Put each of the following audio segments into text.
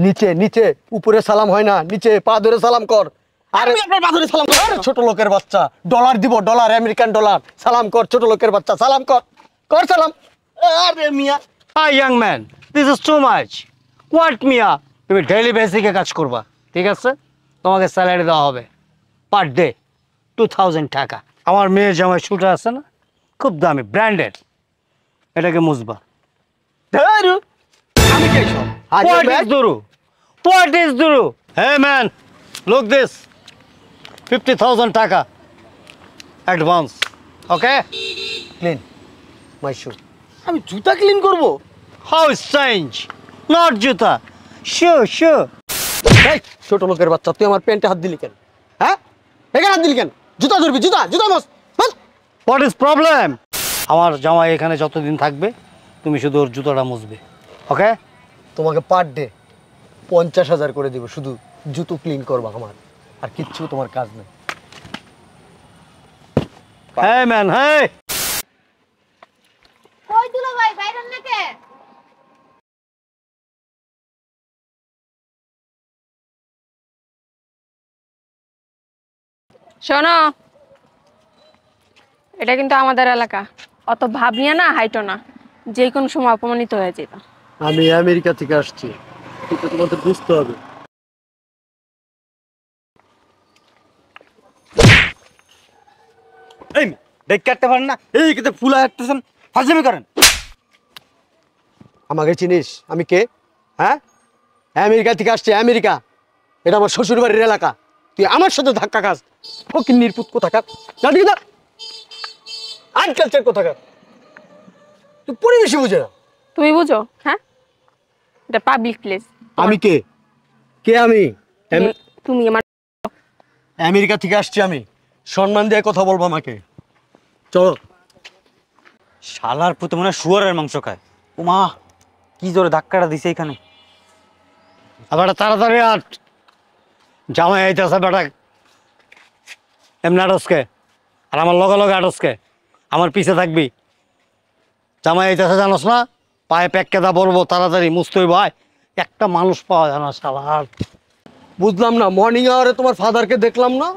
নিচে নিচে, উপরে সালাম হয় না, নিচে পা ধরে সালাম কর। আরে আপনার পা ধরে সালাম কর। ছোট লোকের বাচ্চা, ডলার দিব, ডলার, আমেরিকান ডলার। সালাম কর ছোট লোকের বাচ্চা, সালাম কর, কর সালাম। আরে মিয়া, hi young man, this is too much. What মিয়া? তুমি ডেইলি বেসিকে কাজ করবা, ঠিক আছে? তোমাকে স্যালারি দেওয়া হবে পার ডে 2000 টাকা। আমার মেয়ের জামাই শুটার আছে না, খুব দামি, ব্র্যান্ডেড, এটাকে মুছবা। ধরু আমি কে সব? What is Duru? What is Duru? Hey man, look this. 50,000 টাকা অ্যাডভান্স, ওকে? ক্লিন মাই শু। আমি জুতা ক্লিন করব? How strange. Not জুতা, শু শু। এই ছোট লোকের বাচ্চা, তুই আমার প্যান্টে হাত দিলি কেন? হ্যাঁ, এখানে হাত দিলি কেন? জুতা ধরবি, জুতা, জুতা মস। What is problem? আমার জামাই এখানে যতদিন থাকবে তুমি শুধু ওর জুতোটা মুছবে, ওকে? তোমাকে পার ডে 50,000 করে দিব, শুধু জুতো ক্লিন করবা আমার, আর কিচ্ছু তোমার কাজ নেই। Hey man, hey. কই দুলা ভাই বাইরেন নাকি? শোনো, এটা কিন্তু আমাদের এলাকা, অত ভাব নিয়ে না হাইটো না, যে কোনো সময় অপমানিত হয়ে যেতা। আমি আমেরিকা থেকে আসছি, কিন্তু তোমাদের বুঝতে হবে। এই দেখ কাটতে পারেন না, এই কেটে ফুলা হাঁটতেছেন, ফাজলামি করেন। আমাকে চিনিস আমি কে? হ্যাঁ, আমেরিকা থেকে আসছি, আমেরিকা। এটা আমার শ্বশুর বাড়ির এলাকা, তুই আমার সাথে ধাক্কা খাস। ফকির নির্পুত কোথাকার, জানি না আনকালচার কোথাকার, তুই পরিবেশই বুঝে না। তুমি বুঝো? হ্যাঁ, এটা পাবলিক প্লেস। আমি কে? কে আমি? তুমি আমার আমেরিকা থেকে আসছি আমি, সম্মান দিয়ে কথা বলবো আমাকে। চলো। শালার পুতে মনে হয় শুয়ারের মাংস খায়। ও মা, কি জোরে ধাক্কাটা দিছে এখানে। আবার তাড়াতাড়ি আট, জামাই আইতেছে বেটা। এমনি আটসকে, আর আমার লগে লগে আটসকে, আমার পিছে থাকবি। জামাই আইতেছে জানোস না, পায়ে প্যাক কেদা বলবো, তাড়াতাড়ি মুস্তই ভাই। একটা মানুষ পাওয়া যায় না শালার। বুঝলাম না, মর্নিং আওয়ারে তোমার ফাদারকে দেখলাম না।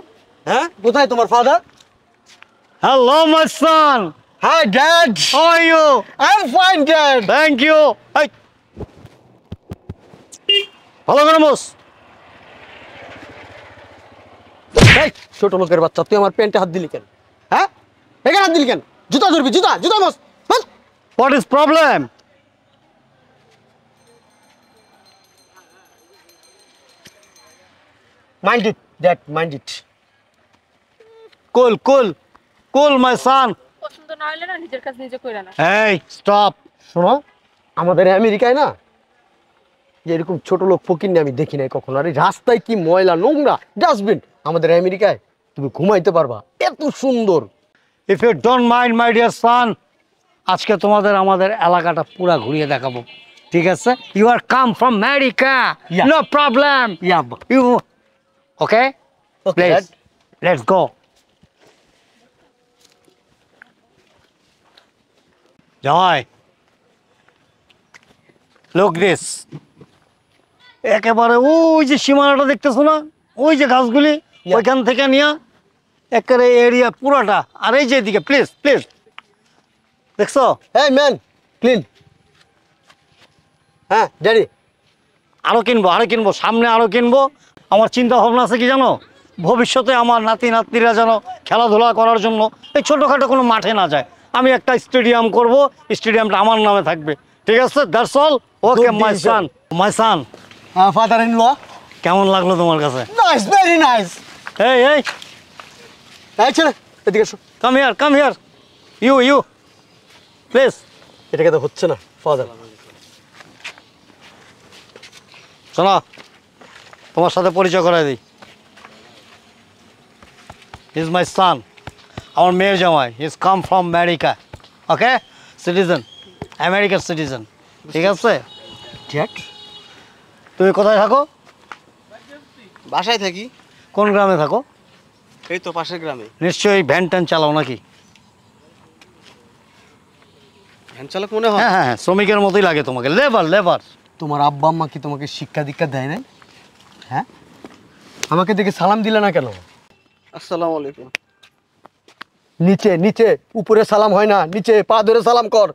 হ্যাঁ, কোথায় তোমার father? Hello my son. Hi dad, how are you? I am fine dad. Thank you. ভালো করে মুস। এই ছোট লোকের বাচ্চা, তুই আমার প্যান্টে হাত দিলি কেন? হ্যাঁ, এখানে হাত দিলি কেন? জুতা ধরবি, জুতা, জুতা মস। What is problem? Mind it dad, mind it. Cool cool cool my son. পছন্দ না হলে না নিজের কাজ নিজে কইরা না। এই স্টপ। শোনো, আমাদের আমেরিকায় না যে এরকম ছোট লোক ফকির আমি দেখি নাই কখনো। আর এই রাস্তায় কি ময়লা, নোংরা, ডাস্টবিন। আমাদের আমেরিকায় তুমি ঘুমাইতে পারবা, এত সুন্দর। If you don't mind my dear son, আজকে তোমাদের আমাদের এলাকাটা পুরা ঘুরিয়ে দেখাবো, ঠিক আছে? You are come from America, no problem. You okay? Please let's go. জামাই, লুক দিস। একেবারে ওই যে সীমানাটা দেখতেছো না, ওই যে গাছগুলি, ওইখান থেকে নিয়ে একেবারে এরিয়া পুরাটা। আর এই যে এদিকে, প্লিজ প্লিজ, দেখছো? এই ম্যান, ক্লিন। হ্যাঁ ড্যাডি, আরো কিনবো, সামনে আরো কিনবো। আমার চিন্তা ভাবনা আছে কি জানো, ভবিষ্যতে আমার নাতি নাতনিরা যেন খেলাধুলা করার জন্য এই ছোটোখাটো কোনো মাঠে না যায়, আমি একটা স্টেডিয়াম করব, স্টেডিয়ামটা আমার নামে থাকবে, ঠিক আছে? That's all. Okay my son, my son. Father in law. কেমন লাগলো তোমার কাছে? Nice, very nice. এই এই এই ছেলে, এদিকে এসো। Come here, you please. এটাকে তো হচ্ছে না ফাদার। শোনো, তোমার সাথে পরিচয় করাই দিই। হি ইজ মাই সান, আমার মেয়ের জামাই। He is come from America, okay? Citizen, আমেরিকার সিটিজেন, ঠিক আছে? ড্যাড, তুমি কোথায় থাকো? বাসায় থাকি। কোন গ্রামে থাকো? এই তো পাশের গ্রামে। নিশ্চয়ই ভ্যান ট্যান চালাও নাকি? ভ্যান চালক মনে হয়। হ্যাঁ, শ্রমিকের মতোই লাগে তোমাকে, লেবার। তোমার আব্বা আম্মা কি তোমাকে শিক্ষা দীক্ষা দেয় নাই? হ্যাঁ, আমাকে দেখে সালাম দিলে না কেন? আসসালামু আলাইকুম। নিচে নিচে, উপরে সালাম হয় না, নিচে পা ধরে সালাম কর।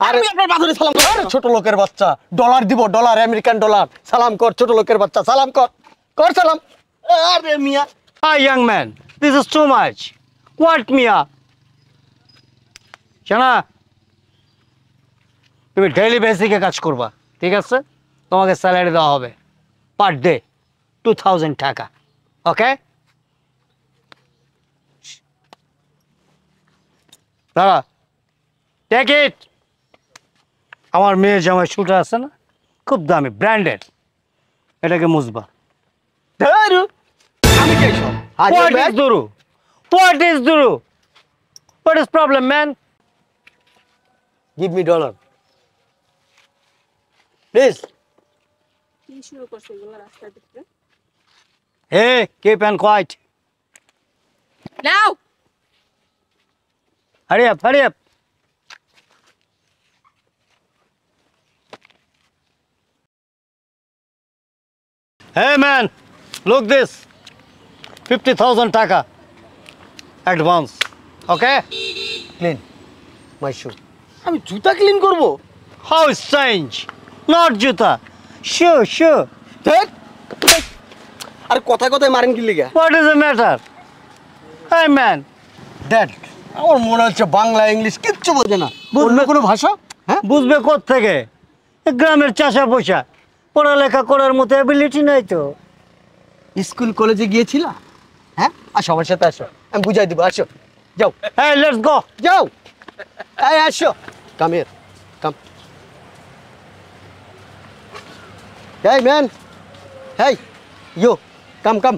আরে আমি আপনার পা ধরে সালাম করব? আরে ছোট লোকের বাচ্চা, ডলার দিব, ডলার, আমেরিকান ডলার। সালাম কর ছোট লোকের বাচ্চা, সালাম কর, কর সালাম। আরে মিয়া, Hi, young man. This is too much. What, Mia? শোনা, তুমি ডেইলি বেসিকে কাজ করবা, ঠিক আছে? তোমাকে স্যালারি দেওয়া হবে পার ডে 2000 টাকা, ওকে? দাঁড়া, টেক ইট। আমার মেয়ের জামাই শুটার আছে না, খুব দামি, ব্র্যান্ডেড, এটাকে মুছবা। ধরু আমি কে সব? What is Duru? What is Duru? What is problem, man? Give me dollar please. কি শুরু করছে এগুলো রাস্তায় দেখতে? Hey, keep and quiet. Now Hurry up, hurry up. Hey, man, look this. 50,000 টাকা advance, okay? ক্লিন মাই শু। আমি জুতা clean করব? How strange. Not juta. Sure. ধ্যাৎ, আরে কথায় কথায় মারেন কি লিগা? What is the matter? Hey, man. Dad, আমার মনে হচ্ছে বাংলা ইংলিশ কিচ্ছু বোঝে না, অন্য কোনো ভাষা। হ্যাঁ, বুঝবে কোত্থেকে? এ গ্রামের চাষা পয়সা, পড়ালেখা করার মতো অ্যাবিলিটি নাই তো। স্কুল কলেজে গিয়েছিলা? হ্যাঁ, আসো আমার সাথে আসো, আমি বুঝাই দিব, আসো যাও Hey, let's go. যাও, এই আসো, come here, come. Hey man, hey you, come come.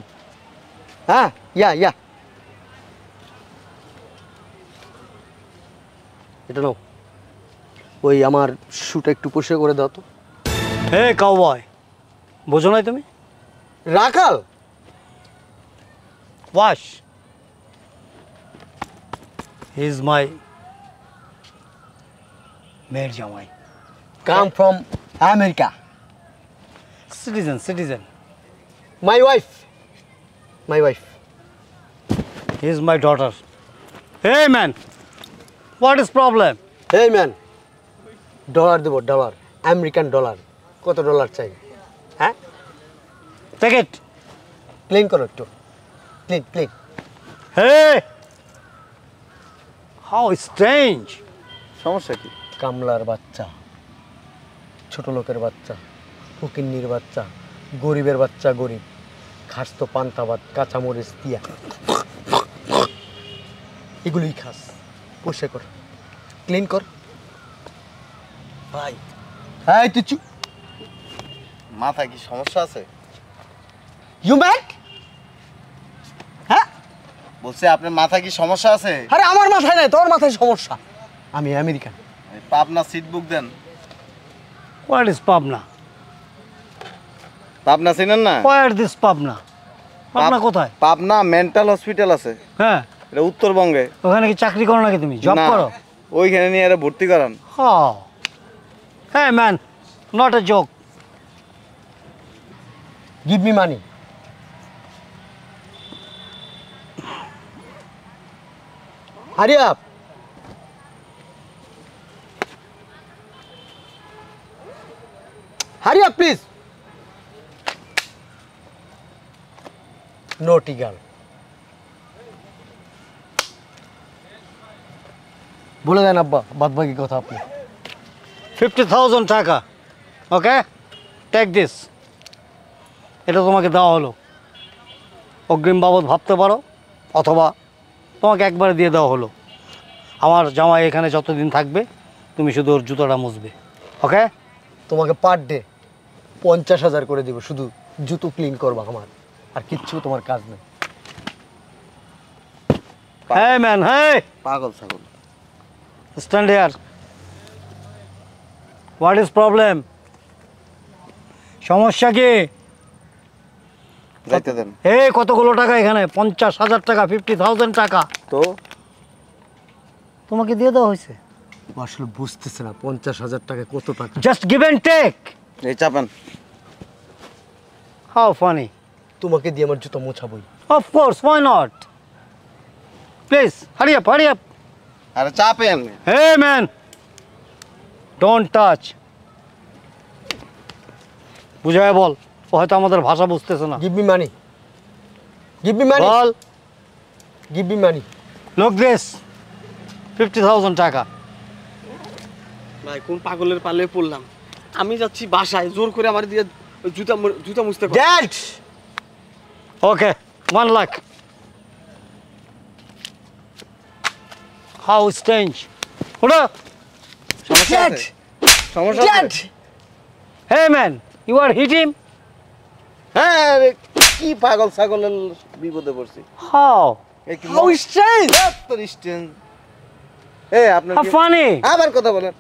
হ্যাঁ, ইয়া এটা নাও, ওই আমার শুটা একটু পরিষ্কার করে দাও তো। Hey, cowboy. বোঝো নাই তুমি? রাখাল, Wash. He is my মেয়ের জামাই। Come from America, Citizen. My wife. He is my daughter. Hey, man. What is problem? Hey man, dollar দেবো, ডলার, আমেরিকান ডলার। কত ডলার চাই? হ্যাঁ, Take it. প্লেন করো একটু, প্লেন। Hey. How strange. সমস্যা কি? কামলার বাচ্চা, ছোট লোকের বাচ্চা, ফকিন্নির বাচ্চা, গরিবের বাচ্চা, গরিব খাস তো পান্তা ভাত, কাঁচামরিচ দিয়া, এগুলোই খাস। পরিষ্কার কর, ক্লিন কর ভাই। হ্যাঁ, তুই মাথায় কি সমস্যা আছে? ইউ ম্যাক? হ্যাঁ, বলছে আপনার মাথায় কি সমস্যা আছে? আরে আমার মাথায় নাই, তোর মাথায় সমস্যা। আমি আমেরিকান। পাবনা সিট বুক দেন। What is Pabna? পাবনা চিনেন না? Where this Pabna? Pabna কোথায়? পাবনা মেন্টাল হসপিটাল আছে, হ্যাঁ, এটা উত্তরবঙ্গে। ওখানে কি চাকরি করো নাকি তুমি? জব না, করো? ওইখানে নিয়ে এরা ভর্তি করান। Oh. Hey, man, not a joke. Give me money. Hurry up. Hurry up please. নোটি girl. বলে দেন আব্বা বাদ বাকি কথা আপনি। 50,000 টাকা, ওকে? Take this. এটা তোমাকে দেওয়া হলো, অগ্রিম বাবদ ভাবতে পারো, অথবা তোমাকে একবারে দিয়ে দেওয়া হলো। আমার জামাই এখানে যতদিন থাকবে তুমি শুধু ওর জুতোটা মুছবে, ওকে? তোমাকে পার ডে 50,000 করে দিব, শুধু জুতো ক্লিন করবা আমার, আর কিচ্ছু তোমার কাজ নেই। হ্যাঁ ম্যান, হ্যাঁ, পাগল ছাগল। Stand here. What is problem? সমস্যা কি? যাইতে দেন কতগুলো টাকা এখানে? 50,000 টাকা, 50,000 টাকা তো। তোমাকে দিয়ে দেওয়া হয়েছে। আসলে বুঝতেছে না 50,000 টাকা কত টাকা। Just give and take. এই চাপেন। How funny. তোমাকে দিয়ে আমার জুতো মোছাবই। Of course, why not? Please, hurry up, hurry up. আরে চাপেন। Hey man, don't touch. বুঝায় বল, ও হয়তো আমাদের ভাষা বুঝতেছে না। Give me money, give me money, ball, give me money. look this, 50,000 টাকা। ভাই কোন পাগলের পালে পড়লাম। আমি যাচ্ছি বাসায়, জোর করে আমার দিয়ে জুতা মুছতে কর। Dad, Okay, 1 lakh. How strange. ওরা, সমস্যা ড্যাড, আছে? সমস্যা ড্যাড। আছে? hey man, you are hit him? হ্যাঁ আরে কি পাগল ছাগলের বিপদে পড়ছি। How? এই কি হাউ স্ট্রেঞ্জ। তোর স্ট্যান্ড। এই আপনার How কি funny. আবার কথা বলেন।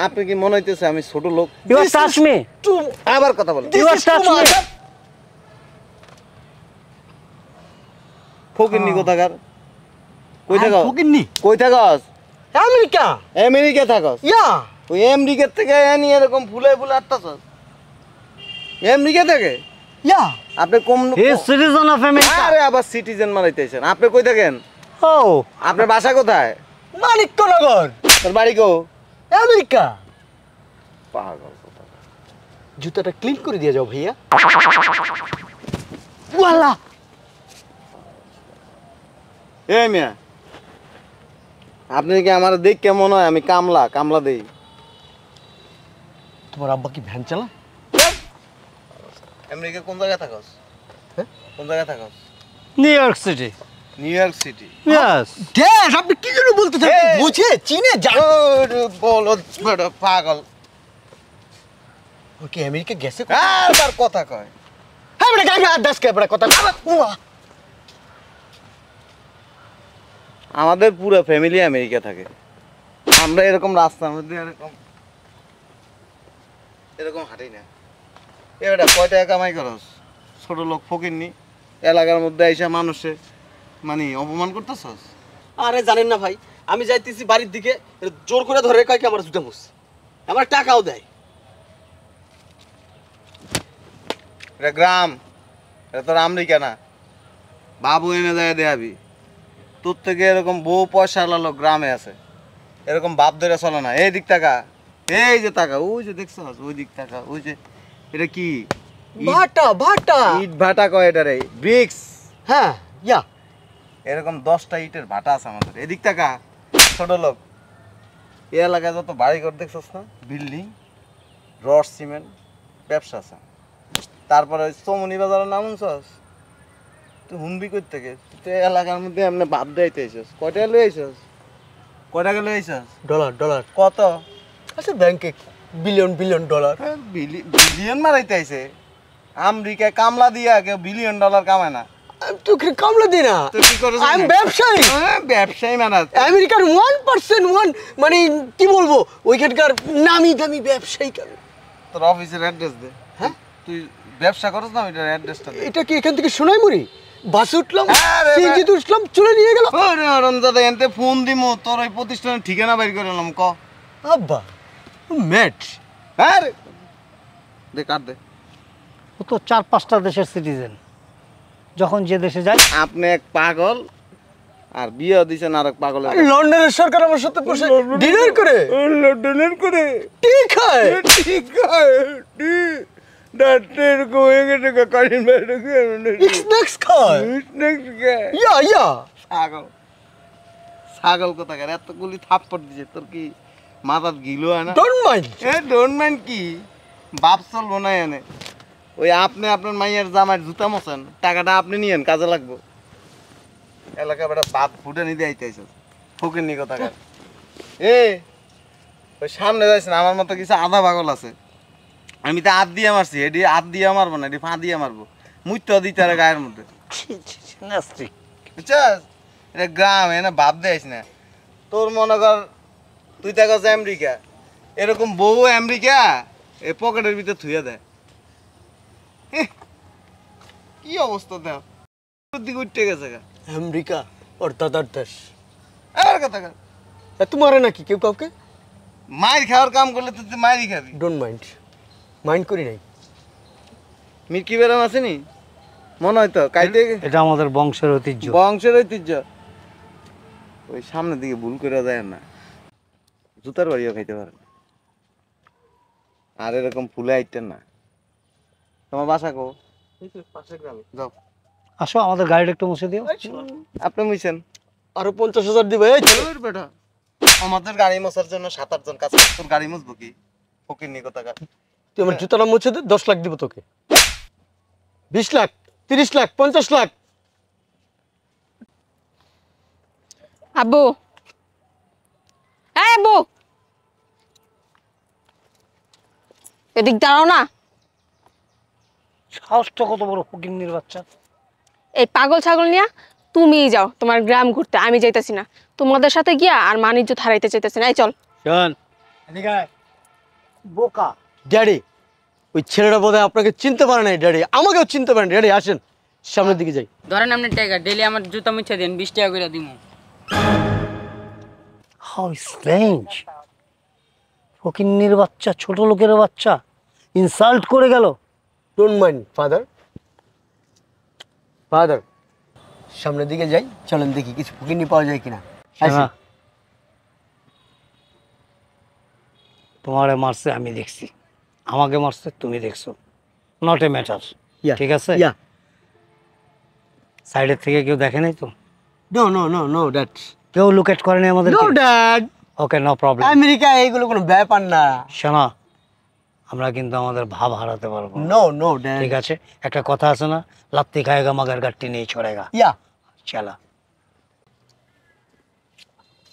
আপনি কি মনে হইতেছে আমি ছোট লোক? You have touched me. আবার কথা বলেন। You have touched me. ফকিন্নি কোথাকার? কই থাকস? ফকিন্নি। কই থাকস? আমেরিকা। আমেরিকা থাকস? ইয়া। ওই আমেরিকা থেকে এনি এরকম ফুলে ফুলে আটতাছস? আমেরিকা থেকে? ইয়া। আপনি কম He is citizen of America. আরে আবার সিটিজেন মারাইতেছেন। আপনি কই থাকেন? Oh, আপনার বাসা কোথায়? মানিকনগর। তোর বাড়ি কো? আমেরিকা। পাগল কোথাকার। জুতাটা ক্লিন করে দিয়ে যাও ভাইয়া। ওয়ালা। এই মিয়া, আপনি কি আমার দেখ কেমন হয়? আমি কামলা দেই। তোমার আব্বা কি ভ্যান চালা? আমেরিকা কোন জায়গায় থাকস? হ্যাঁ? কোন জায়গায় থাকস? New York City. New York city. Yes. Dad, আপনি কি জন্য বলতে চান? এই। বুঝে চিনে যান। বলো বেটা পাগল। ওকে আমেরিকা গেছে? আর তার কথা কয়। হ্যাঁ বেটা গায়ে হাত দাস কে বেটা কথা। উয়া। আমাদের পুরো ফ্যামিলি আমেরিকা থাকে। আমরা এরকম রাস্তার মধ্যে এরকম হাঁটি না। এটা কয় টাকা কামাই করস? ছোট লোক ফকিরনি এলাকার মধ্যে আইসা মানুষে মানে অপমান করতেছস? আরে জানেন না ভাই, আমি যাইতেছি বাড়ির দিকে, জোর করে ধরে কয় কি আমার জুতা মুছ, আমার টাকাও দেয়। এটা গ্রাম, এটা তোর আমেরিকা না। বাবু এনে যায় দেয়াবি। তোর থেকে এরকম বউ পয়সা লালো গ্রামে আছে, এরকম বাপ ধরে চলে না। এই দিক টাকা, এই যে টাকা, ওই যে দেখছস, ওই দিক টাকা, ওই যে এটা কি ভাটা ভাটা। ইট ভাটা কয় এটা রে, ব্রিক্স। হ্যাঁ ইয়া। এরকম 10টা ইটের ভাটা আছে আমাদের। এদিক টাকা ছোট লোক। এই এলাকায় যত বাড়ি ঘর দেখছস না, বিল্ডিং, রড সিমেন্ট, ব্যবসা আছে। তারপরে ওই চমনি বাজারের নাম শুনছস? তুই হুনবি কই থেকে? তুই এলাকার মধ্যে এমনি ভাব দেইতে আইছস। কয় টাকা লই আইছস? কয় টাকা লই আইছস? ডলার ডলার কত? আছে ব্যাংকে বিলিয়ন বিলিয়ন ডলার। বিলিয়ন মারাইতে আইছে। আমেরিকায় কামলা দিয়া কেউ বিলিয়ন ডলার কামায় না। আমি তো কামলা দিই না। তুই কি করছিস? আমি ব্যবসায়ী। ব্যবসায়ী মানে আমেরিকার 1% মানে কি বলবো, ওইখানকার নামি দামি ব্যবসায়ী। তোর অফিসের অ্যাড্রেস দে। হ্যাঁ, তুই ব্যবসা করছ না, ওইটার অ্যাড্রেসটা দে। এটা কি এখান থেকে সোনাইমুড়ি? বাসে উঠলাম, আরে সিএনজিতে উঠলাম, চলে নিয়ে গেল। ওরে অরুণদাদা, এনতে ফোন দিমু, তোর ওই প্রতিষ্ঠানের ঠিকানা বাইর করে এলাম। ক আব্বা ম্যাট। আরে দে, কাট দে। ও তো 4-5টা দেশের সিটিজেন। যখন যে দেশে যায়, আপনি এক পাগল আর বিয়ে দিছেন আর এক পাগলের। লন্ডনের সরকার আমার সাথে বসে ডিনার করে, লন্ডনের করে ঠিক হয়। ঠিক আছে। ডাক্তার কই গেছে কারিন বাইরে স্ন্যাক্স খায়। ইয়া ইয়া। ছাগল, ছাগল কোথাকার এতগুলি থাপ্পড় দিছে, তোর কি মাথার গিলো হয় না? Don't mind. A don't mind কি বাপ চলবো না এনে। ওই আপনি আপনার মাইয়ের জামার জুতা মোছেন, টাকাটা আপনি নিয়েন, কাজে লাগবো। এলাকা বেটা বাপ ফুটে নিতে আইতেছ ফকির নি কোথাকার। এ ওই সামনে যাইছ না, আমার মতো কিছু আধা পাগল আছে। আমি তো হাত দিয়ে মারছি, এটি হাত দিয়ে মারবো না, এটি ফা দিয়ে মারবো। মুইতো দিতে আর গায়ের মধ্যে, বুঝছস? এটা গ্রাম, এনে ভাব দেয়স না। তোর মনে কর তুই থাকস আমেরিকা, এরকম বউ আমেরিকা এই পকেটের ভিতরে থুয়ে দেয়। কি অবস্থা দেখ, দিকে উঠতে গেছে গা। আমেরিকা ওর দাদার দেশ। আর কথা কর, এত মারে নাকি কেউ কাউকে? মায়ের খাওয়ার কাম করলে তুই মায়েরই খাবি। Don't mind. মাইন্ড করি নাই। মির্কি ব্যারাম আসেনি মনে হয় তো কাইতে এটা আমাদের বংশের ঐতিহ্য। বংশের ঐতিহ্য। ওই সামনের দিকে ভুল করে যায় না, জুতার বাড়িও খাইতে পারে না। আর এরকম ফুলে আইতেন না। তোমার বাসা কো? পাশের গ্রামে। যাও আসো আমাদের গাড়িটা একটু মুছে দিও। আপনি মুইছেন আরো 50,000 দিবে। এই চলো। ওর বেটা আমাদের গাড়ি মোছার জন্য 7-8 জন কাজ করে, তোর গাড়ি মুছবো কি? ফকির নি কথা। তুই আমার জুতাটা মুছে দে, 10 লাখ দিব তোকে। 20 লাখ, 30 লাখ, 50 লাখ। আব্বু, এই আব্বু, এদিক দাঁড়াও না। সাহসটা কত বড় ফকিন্নির বাচ্চা। এই পাগল ছাগল নিয়া তুমিই যাও তোমার গ্রাম ঘুরতে, আমি যাইতেছি না। তোমাদের সাথে গিয়া আর মানিজ্য হারাইতে চাইতেছি না। এই চল। শোন এদিকে আয়। বোকা। ড্যাডি, ওই ছেলেটা বোধহয় আপনাকে চিনতে পারে নাই ড্যাডি, আমাকেও চিনতে পারেন। ড্যাডি আসেন, সামনের দিকে যাই। ধরেন আপনি টাকা ডেলি আমার জুতা মুছে দেন, 20 টাকা করে দিব। How strange. ফকিন্নির বাচ্চা, ছোট লোকের বাচ্চা ইনসাল্ট করে গেল। Don't mind father. ফাদার, সামনের দিকে যাই, চলেন দেখি কিছু ফকিন্নি পাওয়া যায় কিনা। আসি। শোনা, তোমারে মারছে আমি দেখছি, আমাকে মারছে তুমি দেখছো, নট এ ম্যাটার। Yeah, ঠিক আছে? yeah. সাইডের থেকে কেউ দেখে নাই তো? No, no, no, no, dad. কেউ লুকেট করেনি আমাদের? No, dad. ওকে, নো প্রবলেম। আমেরিকা এইগুলো কোনো ব্যাপার না। শোনা, আমরা কিন্তু আমাদের ভাব হারাতে পারবো না। No, no, dad. ঠিক আছে? একটা কথা আছে না, লাত্তি খায়েগা মাগার গাট্টি নেই ছড়েগা। Yeah. চালা।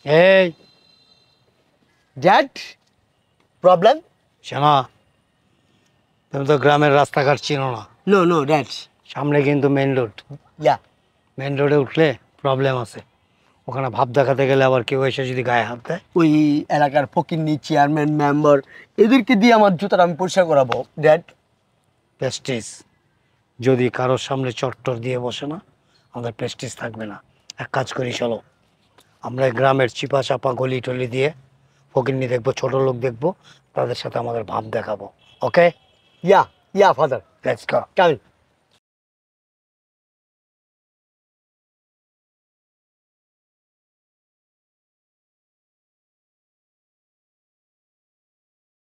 এই Dad, problem? শোনা, তুমি তো গ্রামের রাস্তাঘাট চিনো না। No, no, dad. সামনে কিন্তু মেন রোড। Yeah. মেন রোডে উঠলে প্রবলেম আছে, ওখানে ভাব দেখাতে গেলে আবার কেউ এসে যদি গায়ে হাত দেয়। ওই এলাকার ফকিন্নি চেয়ারম্যান মেম্বার এদেরকে দিয়ে আমার জুতাটা আমি পরিষ্কার করাবো ড্যাড। প্রেস্টিজ যদি কারোর সামনে চট্টর দিয়ে বসে না, আমাদের প্রেস্টিজ থাকবে না। এক কাজ করি, চলো আমরা গ্রামের চিপা চাপা গলি টলি দিয়ে ফকিন্নি দেখবো, ছোট লোক দেখবো, তাদের সাথে আমাদের ভাব দেখাবো। ওকে, ইয়া ইয়া ফাদার, লেটস গো। কামিং।